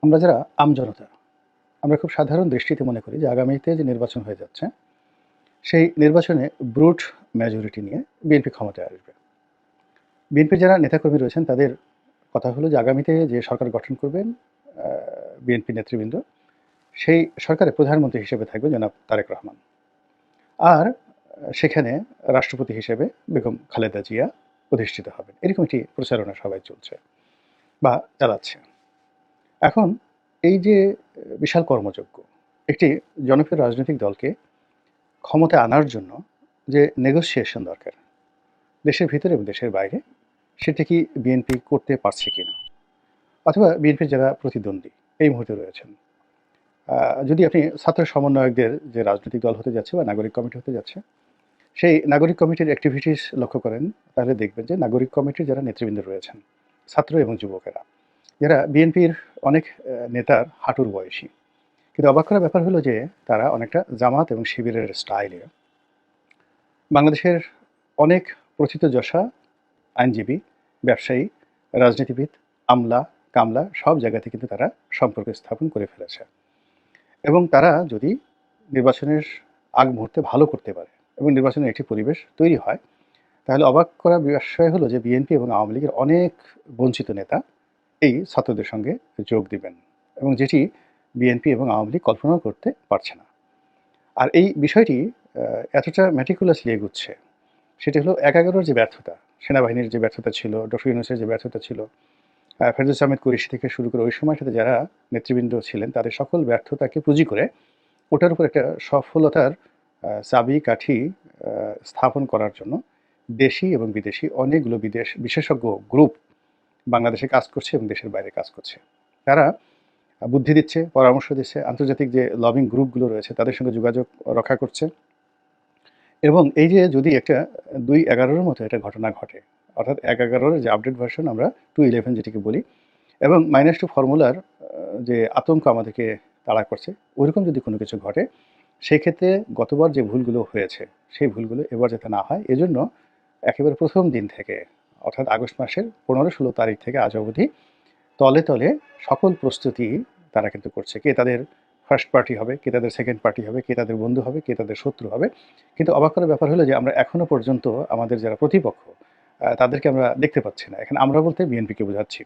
আমরা যারা আমজনতা, আমরা খুব সাধারণ দৃষ্টিতে মনে করি যে আগামীতে যে নির্বাচন হয়ে যাচ্ছে, সেই নির্বাচনে ব্রুট মেজরিটি নিয়ে বিএনপি ক্ষমতায় আসবে। বিএনপির যারা নেতাকর্মী রয়েছেন তাদের কথা হলো যে আগামীতে যে সরকার গঠন করবেন আ বিএনপি নেতৃবৃন্দ, সেই সরকারের প্রধানমন্ত্রী হিসেবে থাকবেন জনাব তারেক রহমান। আর সেখানে রাষ্ট্রপতি হিসেবে বেগম খালেদা জিয়া অধিষ্ঠিত হবেন। এরকম একটি প্রচারণা সবাই চলছে বা চালাচ্ছে। এখন এই যে বিশাল কর্মযজ্ঞ, একটি জনপ্রিয় রাজনৈতিক দলকে ক্ষমতায় আনার জন্য যে নেগোসিয়েশন দরকার, দেশের ভিতরে এবং দেশের বাইরে, সেটা কি বিএনপি করতে পারছে কিনা? অথবা বিএনপির যারা প্রতিদ্বন্দ্বী এই মুহূর্তে রয়েছেন, আ যদি আপনি ছাত্র সমন্বয়কদের যে রাজনৈতিক দল হতে যাচ্ছে বা নাগরিক কমিটি হতে যাচ্ছে, সেই নাগরিক কমিটির অ্যাক্টিভিটিস লক্ষ্য করেন, তাহলে দেখবেন যে নাগরিক কমিটির যারা নেতৃবৃন্দ রয়েছেন, ছাত্র এবং যুবকেরা, যারা বিএনপির অনেক নেতার হাঁটুর বয়সী। কিন্তু অবাক করার ব্যাপার হলো যে তারা অনেকটা জামাত এবং শিবিরের স্টাইলে বাংলাদেশের অনেক প্রথিতযশা আইনজীবী, ব্যবসায়ী, রাজনীতিবিদ, আমলা, কামলা সব জায়গাতে কিন্তু তারা সম্পর্ক স্থাপন করে ফেলেছে। এবং তারা যদি নির্বাচনের আগ মুহূর্তে ভালো করতে পারে এবং নির্বাচনের একটি পরিবেশ তৈরি হয়, তাহলে অবাক করা বিষয় হলো যে বিএনপি এবং আওয়ামী লীগের অনেক বঞ্চিত নেতা এই ছাত্রদের সঙ্গে যোগ দিবেন এবং যেটি বিএনপি এবং আওয়ামী লীগ কল্পনাও করতে পারছে না। আর এই বিষয়টি এতটা meticulously এগুচ্ছে, সেটি হলো ১১ যে ব্যর্থতা, সেনাবাহিনীর যে ব্যর্থতা ছিল, ডক্টর ইউনূসের যে ব্যর্থতা ছিল, ফেরদৌস আহমেদ কুরেশি থেকে শুরু করে ওই সময়টাতে যারা নেতৃবৃন্দ ছিলেন তাদের সকল ব্যর্থতাকে পুঁজি করে ওটার উপর একটা সফলতার চাবিকাঠি স্থাপন করার জন্য দেশি এবং বিদেশি অনেকগুলো বিশেষজ্ঞ গ্রুপ বাংলাদেশে কাজ করছে এবং দেশের বাইরে কাজ করছে। তারা বুদ্ধি দিচ্ছে, পরামর্শ দিচ্ছে, আন্তর্জাতিক যে লবিং গ্রুপগুলো রয়েছে তাদের সঙ্গে যোগাযোগ রক্ষা করছে। এবং এই যে যদি একটা ২-১১ মতো একটা ঘটনা ঘটে, অর্থাৎ ১-১১ যে আপডেট ভার্সন আমরা 2-11 যেটিকে বলি, এবং -2 ফর্মুলার যে আতঙ্ক আমাদেরকে তাড়া করছে, ওইরকম যদি কোনো কিছু ঘটে, সেক্ষেত্রে গতবার যে ভুলগুলো হয়েছে, সেই ভুলগুলো এবার যাতে না হয় এজন্য একেবারে ১ম দিন থেকে, অর্থাৎ আগস্ট মাসের ১৫-১৬ তারিখ থেকে আজ অবধি তলে, তলে সকল প্রস্তুতি তারা কিন্তু করছে। কে তাদের ফার্স্ট পার্টি হবে, কে তাদের সেকেন্ড পার্টি হবে, কে তাদের বন্ধু হবে, কে তাদের শত্রু হবে। কিন্তু অবাক করার ব্যাপার হলো যে আমরা এখনো পর্যন্ত আমাদের যারা প্রতিপক্ষ তাদেরকে আমরা দেখতে পাচ্ছি না। এখানে আমরা বলতে বিএনপিকে বোঝাচ্ছি।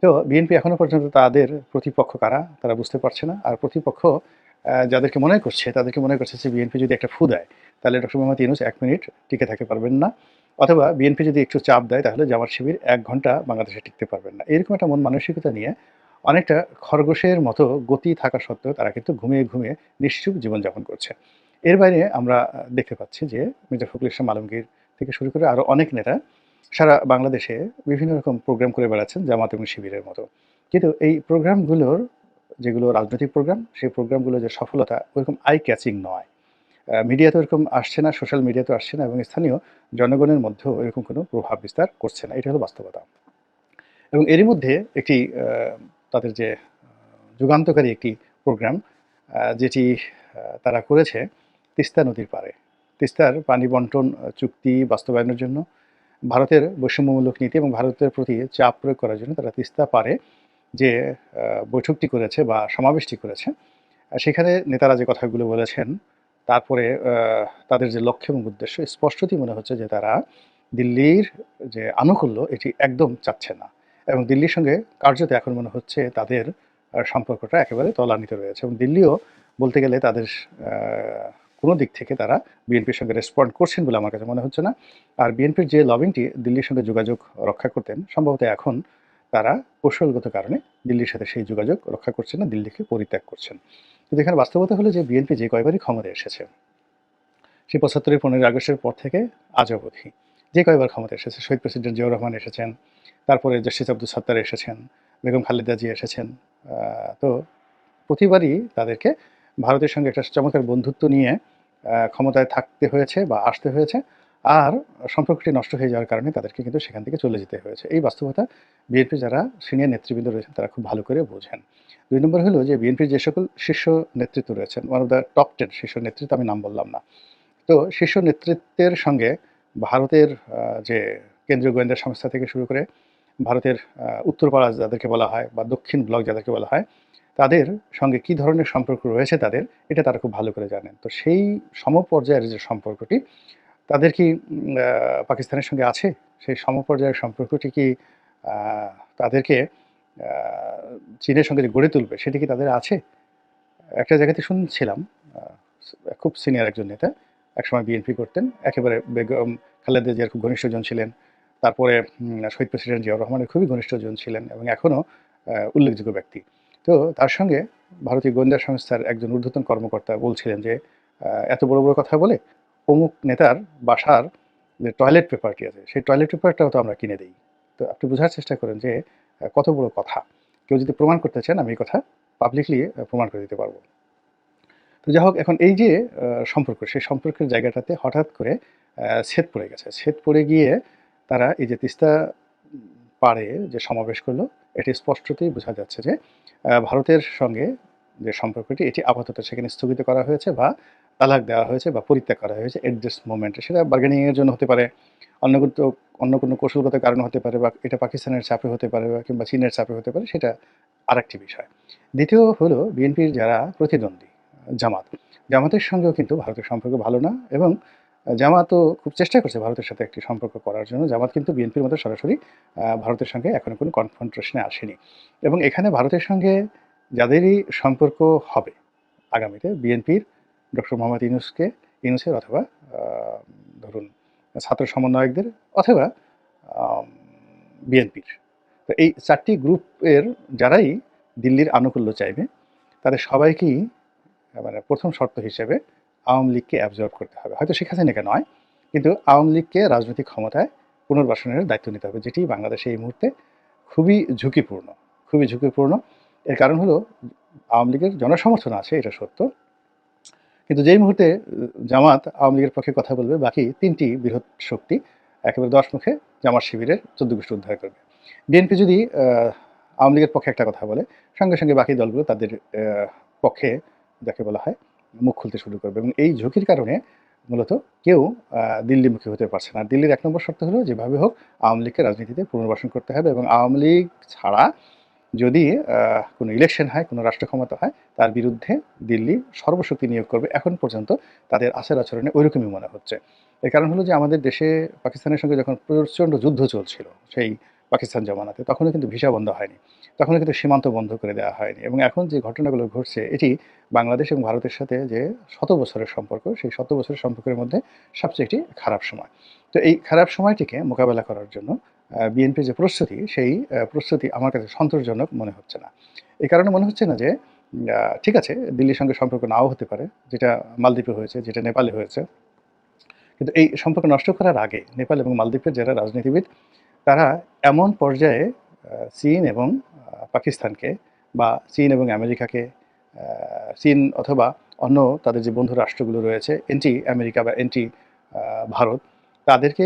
তো বিএনপি এখনো পর্যন্ত তাদের প্রতিপক্ষ কারা তারা বুঝতে পারছে না। আর প্রতিপক্ষ যাদেরকে মনে করছে তাদেরকে মনে করছে যে বিএনপি যদি একটা ফু দেয়, তাহলে ডক্টর মোহাম্মদ ইউনূস ১ মিনিট টিকে থাকতে পারবেন না। অথবা বিএনপি যদি একটু চাপ দেয় তাহলে জামাত শিবির ১ ঘন্টা বাংলাদেশে টিকতে পারবেন না। এরকম একটা মন মানসিকতা নিয়ে অনেকটা খরগোশের মতো গতি থাকা সত্ত্বেও তারা কিন্তু ঘুমিয়ে, ঘুমিয়ে নিশ্চুপ জীবনযাপন করছে। এর বাইরে আমরা দেখতে পাচ্ছি যে মির্জা ফখরুল ইসলাম আলমগীর থেকে শুরু করে আরও অনেক নেতা সারা বাংলাদেশে বিভিন্ন রকম প্রোগ্রাম করে বেড়াচ্ছেন জামাত এবং শিবিরের মতো। কিন্তু এই প্রোগ্রামগুলোর যেগুলো রাজনৈতিক প্রোগ্রাম, সেই প্রোগ্রামগুলোর যে সফলতা ওরকম আই ক্যাচিং নয়। মিডিয়াতে ওরকম আসছে না, সোশ্যাল মিডিয়াতেও আসছে না এবং স্থানীয় জনগণের মধ্যেও এরকম কোনো প্রভাব বিস্তার করছে না। এটা হলো বাস্তবতা। এবং এরই মধ্যে একটি তাদের যে যুগান্তকারী একটি প্রোগ্রাম যেটি তারা করেছে তিস্তা নদীর পাড়ে। তিস্তার পানি বন্টন চুক্তি বাস্তবায়নের জন্য ভারতের বৈষম্যমূলক নীতি এবং ভারতের প্রতি চাপ প্রয়োগ করার জন্য তারা তিস্তা পাড়ে যে বৈঠকটি করেছে বা সমাবেশটি করেছে, সেখানে নেতারা যে কথাগুলো বলেছেন, তারপরে তাদের যে লক্ষ্য এবং উদ্দেশ্য স্পষ্টতই মনে হচ্ছে যে তারা দিল্লির যে আনুকূল্য এটি একদম চাচ্ছে না। এবং দিল্লির সঙ্গে কার্যত এখন মনে হচ্ছে তাদের সম্পর্কটা একেবারে তলানিতে রয়েছে এবং দিল্লিও বলতে গেলে তাদের আ কোনো দিক থেকে তারা বিএনপির সঙ্গে রেসপন্ড করছেন বলে আমার কাছে মনে হচ্ছে না। আর বিএনপির যে লবিংটি দিল্লির সঙ্গে যোগাযোগ রক্ষা করতেন, সম্ভবত এখন তারা কৌশলগত কারণে দিল্লির সাথে সেই যোগাযোগ রক্ষা করছেন না, দিল্লিকে পরিত্যাগ করছেন। কিন্তু এখানে বাস্তবতা হলো যে বিএনপি যে কয়বারই ক্ষমতায় এসেছে, সেই ৭৫ এর ১৫ই আগস্টের পর থেকে আজ অবধি যে কয়বার ক্ষমতায় এসেছে, শহীদ প্রেসিডেন্ট জিয়াউর রহমান এসেছেন, তারপরে জাস্টিস আব্দুল সাত্তার এসেছেন, বেগম খালেদা জিয়া এসেছেন। তো প্রতিবারই তাদেরকে ভারতের সঙ্গে একটা চমৎকার বন্ধুত্ব নিয়ে ক্ষমতায় থাকতে হয়েছে বা আসতে হয়েছে। আর সম্পর্কটি নষ্ট হয়ে যাওয়ার কারণে তাদেরকে কিন্তু সেখান থেকে চলে যেতে হয়েছে। এই বাস্তবতা বিএনপির যারা সিনিয়র নেতৃবৃন্দ রয়েছেন তারা খুব ভালো করে বোঝেন। ২ নম্বর হলো যে বিএনপির যে সকল শীর্ষ নেতৃত্ব রয়েছেন, ওয়ান অফ দ্য টপ 10 শীর্ষ নেতৃত্ব, আমি নাম বললাম না। তো শীর্ষ নেতৃত্বের সঙ্গে ভারতের যে কেন্দ্রীয় গোয়েন্দা সংস্থা থেকে শুরু করে ভারতের উত্তরপাড়া যাদেরকে বলা হয় বা দক্ষিণ ব্লক যাদেরকে বলা হয়, তাদের সঙ্গে কী ধরনের সম্পর্ক রয়েছে তাদের, এটা তারা খুব ভালো করে জানেন। তো সেই সমপর্যায়ের যে সম্পর্কটি তাদের কি পাকিস্তানের সঙ্গে আছে? সেই সমপর্যায়ের সম্পর্কটি কি আ তাদেরকে আ চীনের সঙ্গে যে গড়ে তুলবে, সেটি কি তাদের আছে? একটা জায়গাতে শুনছিলাম, আ খুব সিনিয়র একজন নেতা, একসময় বিএনপি করতেন। একেবারে বেগম খালেদা জিয়ার খুব ঘনিষ্ঠজন ছিলেন। তারপরে শহীদ প্রেসিডেন্ট জিয়াউর রহমানের খুবই ঘনিষ্ঠজন ছিলেন এবং এখনো উল্লেখযোগ্য ব্যক্তি। তো তার সঙ্গে ভারতীয় গোয়েন্দা সংস্থার একজন ঊর্ধ্বতন কর্মকর্তা বলছিলেন যে, এত বড়, বড় কথা বলে অমুক নেতার বাসার যে টয়লেট পেপারটি আছে, সেই টয়লেট পেপারটাও তো আমরা কিনে দেই। তো আপনি বোঝার চেষ্টা করেন যে কত বড় কথা। কেউ যদি প্রমাণ করতে চান, আমি এই কথা পাবলিকলি প্রমাণ করে দিতে পারব। তো যাই হোক, এখন এই যে সম্পর্ক, সেই সম্পর্কের জায়গাটাতে হঠাৎ করে ছেদ পড়ে গেছে। ছেদ পড়ে গিয়ে তারা এই যে তিস্তা পাড়ে যে সমাবেশ করলো, এটি স্পষ্টতই বোঝা যাচ্ছে যে ভারতের সঙ্গে যে সম্পর্কটি, এটি আপাতত সেখানে স্থগিত করা হয়েছে বা তালাক দেওয়া হয়েছে বা পরিত্যাগ করা হয়েছে এট দিস মোমেন্টে। সেটা বার্গেনিং এর জন্য হতে পারে, অন্য কিন্তু অন্য কোনো কৌশলগত কারণ হতে পারে, বা এটা পাকিস্তানের চাপে হতে পারে, বা কিংবা চীনের চাপে হতে পারে, সেটা আরেকটি বিষয়। দ্বিতীয় হলো বিএনপির যারা প্রতিদ্বন্দ্বী জামাত, জামাতের সঙ্গেও কিন্তু ভারতের সম্পর্ক ভালো না, এবং জামাতও খুব চেষ্টা করছে ভারতের সাথে একটি সম্পর্ক করার জন্য। জামাত কিন্তু বিএনপির মতো সরাসরি ভারতের সঙ্গে এখনো কোনো কনফ্রন্টেশনে আসেনি, এবং এখানে ভারতের সঙ্গে যাদেরই সম্পর্ক হবে আগামীতে, বিএনপির ডক্টর মোহাম্মদ ইউনূসের, অথবা ধরুন ছাত্র সমন্বয়কদের, অথবা আম বিএনপির। তো এই ৪ টি গ্রুপের যারাই দিল্লির আনুকূল্য চাইবে, তাদের সবাইকেই মানে ১ম শর্ত হিসেবে আওয়ামী লীগকে অ্যাবজর্ব করতে হবে। হয়তো শেখ হাসিনাকে নয়, কিন্তু আওয়ামী লীগকে রাজনৈতিক ক্ষমতায় পুনর্বাসনের দায়িত্ব নিতে হবে, যেটি বাংলাদেশে এই মুহূর্তে খুবই ঝুঁকিপূর্ণ, খুবই ঝুঁকিপূর্ণ। এর কারণ হলো, আওয়ামী লীগের জনসমর্থন আছে, এটা সত্য। কিন্তু যেই মুহূর্তে জামাত আওয়ামী লীগের পক্ষে কথা বলবে, বাকি ৩ টি বৃহৎ শক্তি একেবারে ১০ মুখে জামাত শিবিরের ১৪ গোষ্ঠী উদ্ধার করবে। বিএনপি যদি আওয়ামী লীগের পক্ষে একটা কথা বলে, সঙ্গে, সঙ্গে বাকি দলগুলো তাদের পক্ষে, যাকে বলা হয়, মুখ খুলতে শুরু করবে, এবং এই ঝুঁকির কারণে মূলত কেউ দিল্লিমুখী হতে পারছে না। আর দিল্লির ১ নম্বর শর্ত হলো, যেভাবে হোক আওয়ামী লীগকে রাজনীতিতে পুনর্বাসন করতে হবে, এবং আওয়ামী লীগ ছাড়া যদি কোনো ইলেকশন হয়, কোনো রাষ্ট্র ক্ষমতা হয়, তার বিরুদ্ধে দিল্লি সর্বশক্তি নিয়োগ করবে। এখন পর্যন্ত তাদের আচার-আচরণে ঐরকমই মনে হচ্ছে। এর কারণ হলো যে, আমাদের দেশে পাকিস্তানের সঙ্গে যখন প্রচণ্ড যুদ্ধ চলছিল, সেই পাকিস্তান জমানাতে, তখনও কিন্তু ভিসা বন্ধ হয়নি। তখনও কিন্তু সীমান্ত বন্ধ করে দেওয়া হয়নি, এবং এখন যে ঘটনাগুলো ঘটছে, এটি বাংলাদেশ এবং ভারতের সাথে যে শত বছরের সম্পর্ক, সেই শত বছরের সম্পর্কের মধ্যে সবচেয়ে একটি খারাপ সময়। তো এই খারাপ সময়টিকে মোকাবেলা করার জন্য বিএনপির যে প্রস্তুতি, সেই প্রস্তুতি আমার কাছে সন্তোষজনক মনে হচ্ছে না। এই কারণে মনে হচ্ছে না যে, ঠিক আছে, দিল্লির সঙ্গে সম্পর্ক নাও হতে পারে, যেটা মালদ্বীপে হয়েছে, যেটা নেপালে হয়েছে। কিন্তু এই সম্পর্ক নষ্ট করার আগে নেপাল এবং মালদ্বীপের যারা রাজনীতিবিদ, তারা এমন পর্যায়ে চীন এবং পাকিস্তানকে, বা চীন এবং আমেরিকাকে, চীন অথবা অন্য তাদের যে বন্ধু রাষ্ট্রগুলো রয়েছে, এন্টি আমেরিকা বা এন্টি ভারত, তাদেরকে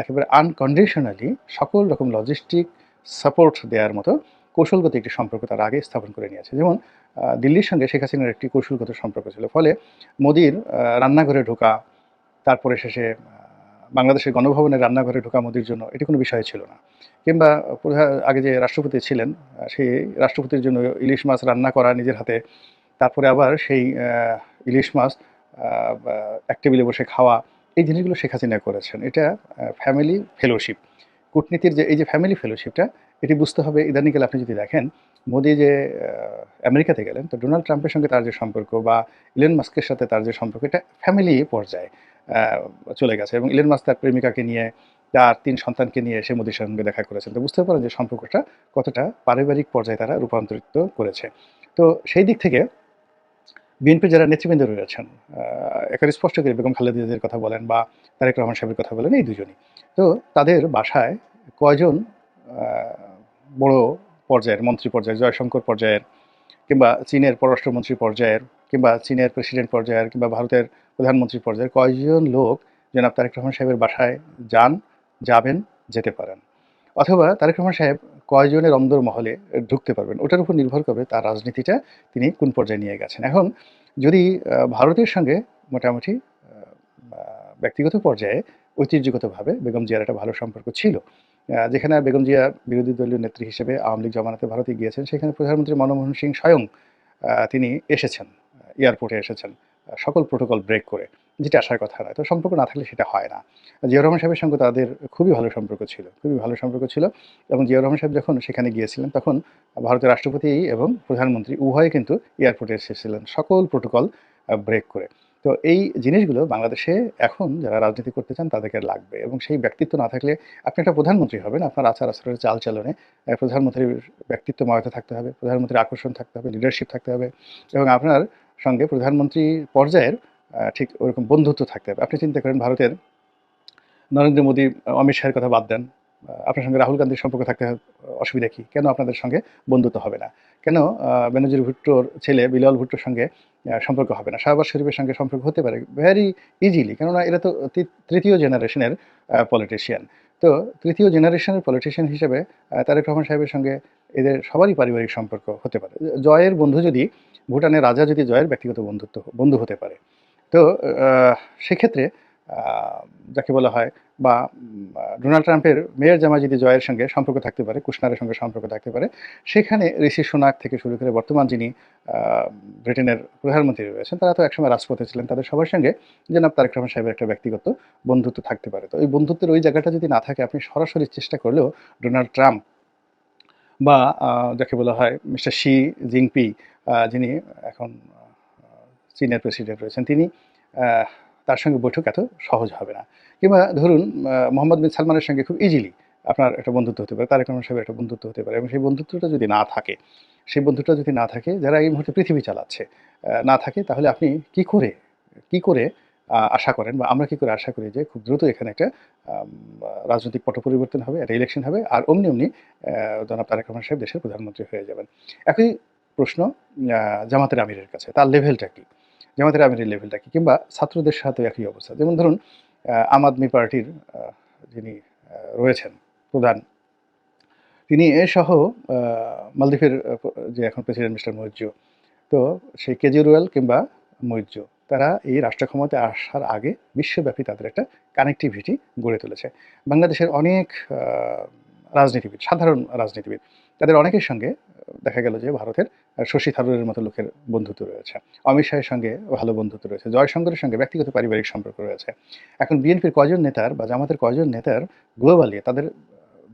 একেবারে আনকন্ডিশনালি সকল রকম লজিস্টিক সাপোর্ট দেওয়ার মতো কৌশলগত একটি সম্পর্ক তারা আগে স্থাপন করে নিয়েছে। যেমন দিল্লির সঙ্গে শেখ হাসিনার একটি কৌশলগত সম্পর্ক ছিল। ফলে মোদির রান্নাঘরে ঢোকা, তারপরে শেষে বাংলাদেশের গণভবনের রান্নাঘরে ঢোকা মোদির জন্য এটি কোনো বিষয় ছিল না। কিংবা আগে যে রাষ্ট্রপতি ছিলেন, সেই রাষ্ট্রপতির জন্য ইলিশ মাছ রান্না করা নিজের হাতে, তারপরে আবার সেই ইলিশ মাছ এক টেবিলে বসে খাওয়া, এই জিনিসগুলো শেখ হাসিনা করেছেন। এটা ফ্যামিলি ফেলোশিপ। কূটনীতির যে এই যে ফ্যামিলি ফেলোশিপটা, এটি বুঝতে হবে। ইদানিংকালে আপনি যদি দেখেন, মোদি যে আমেরিকাতে গেলেন, তো ডোনাল্ড ট্রাম্পের সঙ্গে তার যে সম্পর্ক, বা ইলন মাস্কের সাথে তার যে সম্পর্ক, এটা ফ্যামিলি পর্যায়ে চলে গেছে, এবং ইলন মাস্ক তার প্রেমিকাকে নিয়ে, তার ৩ সন্তানকে নিয়ে সে মোদির সঙ্গে দেখা করেছেন। তো বুঝতে পারেন যে সম্পর্কটা কতটা পারিবারিক পর্যায়ে তারা রূপান্তরিত করেছে। তো সেই দিক থেকে বিএনপির যারা নেতৃবৃন্দ রয়েছেন, একেবারে স্পষ্ট করে বেগম খালেদা জিয়ার কথা বলেন, বা তারেক রহমান সাহেবের কথা বলেন, এই দুজনই। তো তাদের বাসায় কয়জন বড় পর্যায়ের মন্ত্রী পর্যায়ের, জয়শঙ্কর পর্যায়ের, কিংবা চীনের পররাষ্ট্রমন্ত্রী পর্যায়ের, কিংবা চীনের প্রেসিডেন্ট পর্যায়ের, কিংবা ভারতের প্রধানমন্ত্রী পর্যায়ের কয়জন লোক জনাব তারেক রহমান সাহেবের বাসায় যাবেন, যেতে পারেন, অথবা তারেক রহমান সাহেব কয়জনের অন্দরমহলে ঢুকতে পারবেন, ওটার উপর নির্ভর করবে তার রাজনীতিটা তিনি কোন পর্যায়ে নিয়ে গেছেন। এখন যদি ভারতের সঙ্গে মোটামুটি ব্যক্তিগত পর্যায়ে ঐতিহ্যগতভাবে বেগম জিয়ার একটা ভালো সম্পর্ক ছিল, যেখানে বেগম জিয়া বিরোধী দলীয় নেত্রী হিসেবে আওয়ামী লীগ জমানাতে ভারতে গিয়েছেন, সেখানে প্রধানমন্ত্রী মনমোহন সিং স্বয়ং তিনি এসেছেন, এয়ারপোর্টে এসেছেন সকল প্রোটোকল ব্রেক করে, যেটা আসার কথা নয়। তো সম্পর্ক না থাকলে সেটা হয় না। জিয়াউর রহমান সাহেবের সঙ্গে তাদের খুবই ভালো সম্পর্ক ছিল, খুবই ভালো সম্পর্ক ছিল। এবং জিয়াউর রহমান সাহেব যখন সেখানে গিয়েছিলেন, তখন ভারতের রাষ্ট্রপতি এবং প্রধানমন্ত্রী উভয়ে কিন্তু এয়ারপোর্টে এসেছিলেন সকল প্রোটোকল ব্রেক করে। তো এই জিনিসগুলো বাংলাদেশে এখন যারা রাজনীতি করতে চান তাদেরকে লাগবে, এবং সেই ব্যক্তিত্ব না থাকলে আপনি একটা প্রধানমন্ত্রী হবেন, আপনার আচার আচরণের চালচলনে প্রধানমন্ত্রীর ব্যক্তিত্বময়তা থাকতে হবে, প্রধানমন্ত্রীর আকর্ষণ থাকতে হবে, লিডারশিপ থাকতে হবে, এবং আপনার সঙ্গে প্রধানমন্ত্রী পর্যায়ের ঠিক ওরকম বন্ধুত্ব থাকতে হবে। আপনি চিন্তা করেন, ভারতের নরেন্দ্র মোদী, অমিত শাহের কথা বাদ দেন। আপনার সঙ্গে রাহুল গান্ধীর সম্পর্ক থাকতে অসুবিধা কী? কেন আপনাদের সঙ্গে বন্ধুত্ব হবে না? কেন বেনজির ভুট্টোর ছেলে বিলাল ভুট্টোর সঙ্গে সম্পর্ক হবে না? শাহবাজ শরীফের সঙ্গে সম্পর্ক হতে পারে ভেরি ইজিলি, কেননা এরা তো তৃতীয় জেনারেশনের পলিটিশিয়ান। তো তৃতীয় জেনারেশনের পলিটিশিয়ান হিসেবে তারেক রহমান সাহেবের সঙ্গে এদের সবারই পারিবারিক সম্পর্ক হতে পারে। জয়ের বন্ধু যদি, ভুটানের রাজা যদি জয়ের ব্যক্তিগত বন্ধু হতে পারে, তো সেক্ষেত্রে যাকে বলা হয়, বা ডোনাল্ড ট্রাম্পের মেয়র জামাই যদি জয়ের সঙ্গে সম্পর্ক থাকতে পারে, কুশনারের সঙ্গে সম্পর্ক থাকতে পারে, সেখানে ঋষি সুনাক থেকে শুরু করে বর্তমান যিনি ব্রিটেনের প্রধানমন্ত্রী রয়েছেন, তারা তো একসময় রাজপথে ছিলেন, তাদের সবার সঙ্গে জনাব তারেক রহমান সাহেবের একটা ব্যক্তিগত বন্ধুত্ব থাকতে পারে। তো এই বন্ধুত্বের ওই জায়গাটা যদি না থাকে, আপনি সরাসরি চেষ্টা করলেও ডোনাল্ড ট্রাম্প বা যাকে বলা হয় মিস্টার শি জিনপি, যিনি এখন চীনের প্রেসিডেন্ট রয়েছেন, তিনি তার সঙ্গে বৈঠক এত সহজ হবে না। কিংবা ধরুন মোহাম্মদ বিন সালমানের সঙ্গে খুব ইজিলি আপনার একটা বন্ধুত্ব হতে পারে, তারেক রহমান সাহেবের একটা বন্ধুত্ব হতে পারে, এবং সেই বন্ধুত্বটা যদি না থাকে, সেই বন্ধুত্বটা যদি না থাকে, যারা এই মুহূর্তে পৃথিবী চালাচ্ছে না থাকে, তাহলে আপনি কি করে আশা করেন, বা আমরা কি করে আশা করি যে খুব দ্রুত এখানে একটা রাজনৈতিক পট পরিবর্তন হবে, একটা ইলেকশন হবে, আর অমনি জনাব তারেক রহমান সাহেব দেশের প্রধানমন্ত্রী হয়ে যাবেন? একই প্রশ্ন জামাতের আমিরের কাছে, তার লেভেলটা কী? জামাতের আমিরের লেভেলটা কী? কিংবা ছাত্রদের সাথে একই অবস্থা। যেমন ধরুন আম আদমি পার্টির যিনি রয়েছেন প্রধান, তিনি সহ মালদ্বীপের যে এখন প্রেসিডেন্ট মিস্টার মুইজ্জু, তো সেই কেজরিওয়াল কিংবা মুইজ্জু, তারা এই রাষ্ট্র ক্ষমতায় আসার আগে বিশ্বব্যাপী তাদের একটা কানেক্টিভিটি গড়ে তুলেছে। বাংলাদেশের অনেক রাজনীতিবিদ, সাধারণ রাজনীতিবিদ, তাদের অনেকের সঙ্গে দেখা গেল যে ভারতের শশী থারুরের মতো লোকের বন্ধুত্ব রয়েছে। অমিত শাহের সঙ্গে ভালো বন্ধুত্ব রয়েছে। জয়শঙ্করের সঙ্গে ব্যক্তিগত পারিবারিক সম্পর্ক রয়েছে। এখন বিএনপির কয়জন নেতার বা জামাতের কয়জন নেতার গ্লোবালি তাদের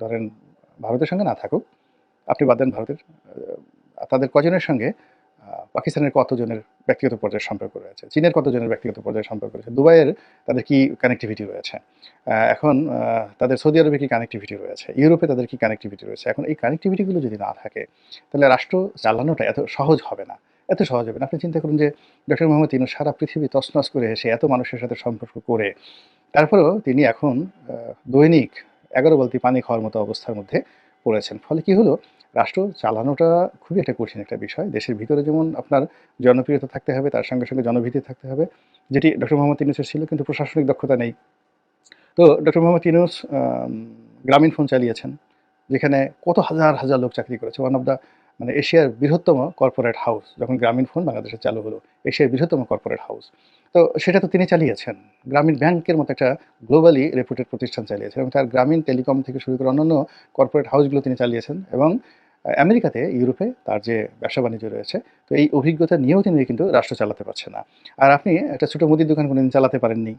ধরেন ভারতের সঙ্গে না থাকুক, আপনি বাদ দেন ভারতের, তাদের কজনের সঙ্গে পাকিস্তানের কতজনের ব্যক্তিগত পর্যায়ের সম্পর্ক রয়েছে, চীনের কতজনের ব্যক্তিগত পর্যায়ের সম্পর্ক রয়েছে, দুবাইয়ের তাদের কি কানেক্টিভিটি রয়েছে, এখন তাদের সৌদি আরবে কি কানেক্টিভিটি রয়েছে, ইউরোপে তাদের কি কানেক্টিভিটি রয়েছে। এখন এই কানেক্টিভিটিগুলো যদি না থাকে, তাহলে রাষ্ট্র চালানোটা এত সহজ হবে না, এত সহজ হবে না। আপনি চিন্তা করুন যে ডক্টর মোহাম্মদ ইউনূস সারা পৃথিবী তছনছ করে এসে এত মানুষের সাথে সম্পর্ক করে, তারপরেও তিনি এখন দৈনিক ১১ বালতি পানি খাওয়ার মতো অবস্থার মধ্যে পড়েছেন। ফলে কি হলো, রাষ্ট্র চালানোটা খুবই একটা কঠিন একটা বিষয়। দেশের ভিতরে যেমন আপনার জনপ্রিয়তা থাকতে হবে, তার সঙ্গে সঙ্গে জনভীতি থাকতে হবে, যেটি ডক্টর মোহাম্মদ ইউনূসের ছিল, কিন্তু প্রশাসনিক দক্ষতা নেই। তো ডক্টর মোহাম্মদ ইউনূস গ্রামীণ ফোন চালিয়েছেন, যেখানে কত হাজার হাজার লোক চাকরি করেছে। ওয়ান অফ দ্য মানে এশিয়ার বৃহত্তম কর্পোরেট হাউস, যখন গ্রামীণ ফোন বাংলাদেশে চালু হলো, এশিয়ার বৃহত্তম কর্পোরেট হাউস। তো সেটা তো তিনি চালিয়েছেন। গ্রামীণ ব্যাংকের মতো একটা গ্লোবালি রেপুটেড প্রতিষ্ঠান চালিয়েছেন, এবং তার গ্রামীণ টেলিকম থেকে শুরু করে অন্যান্য কর্পোরেট হাউসগুলো তিনি চালিয়েছেন, এবং আমেরিকাতে, ইউরোপে তার যে ব্যবসা বাণিজ্য রয়েছে, তো এই অভিজ্ঞতা নিয়েও তিনি কিন্তু রাষ্ট্র চালাতে পারছেন না। আর আপনি একটা ছোটো মুদির দোকান কোনোদিন চালাতে পারেননি।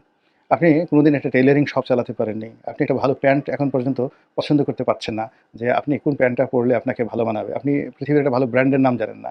আপনি কোনোদিন একটা টেইলারিং শপ চালাতে পারেননি। আপনি একটা ভালো প্যান্ট এখন পর্যন্ত পছন্দ করতে পারছেন না, যে আপনি কোন প্যান্টটা পরলে আপনাকে ভালো মানাবে। আপনি পৃথিবীর একটা ভালো ব্র্যান্ডের নাম জানেন না।